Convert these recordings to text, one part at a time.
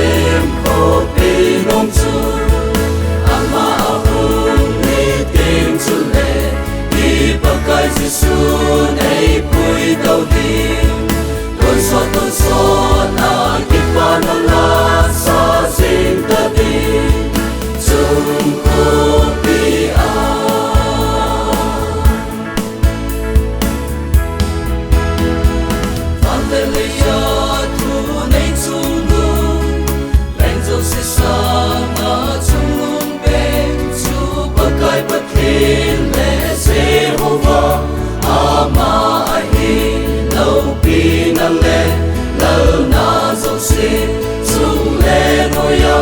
xem khổ bi nông chu ama hung ni tim chu le đi bậc cái Giêsu này bùi đầu tiên tôn so na kipa na la sa sin ta đi chung khổ bi ama ahi lâu pi na le lâu na dấu xin chung le noya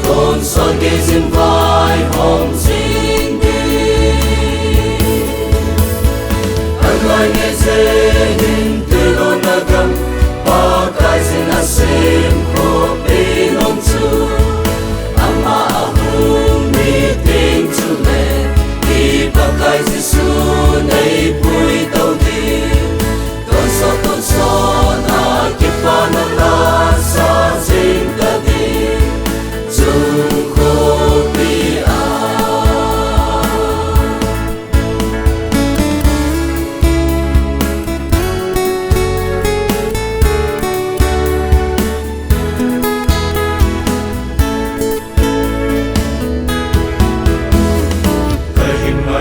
thôn son ke zin vai hom zin đi angai nghe dê hin từ lo na gam ba kai zin na sim ko pi nong chu ama hum mi ting chu le đi ba kai Giêsu này bùi đầu tiên tôn so na kipa na la sa zin ta đi chung khổ bi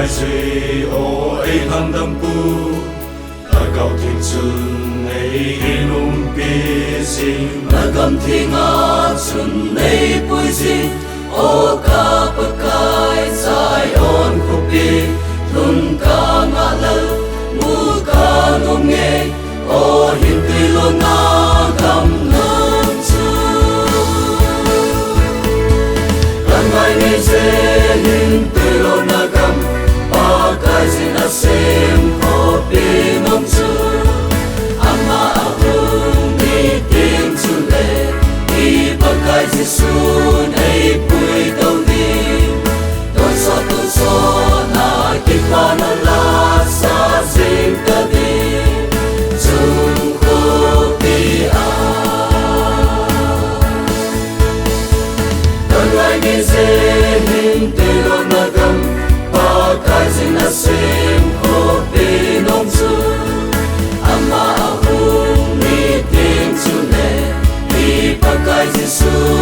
duy ô ấy hằng đâm pu ta cầu thiên chân ấy nung bi sinh na gam thi nga chun nei pui zin o ka pa kai sai on khu pi thun ka nga lo mu ka ngom nge o hin ti lo na gam nong chu kan mai ne se hin ti lo na gam kai zin na sem ko pi nong chu ama hung ni tim chu le đi ba kai Giêsu này bùi đầu tiên tôn so na kipa na la sa zin ta đi chung khổ bi tan lai nghe dê hin te lo na gam kai zin na sem khổ bi nong chu ama hung ni tim chu le đi ba kai Giêsu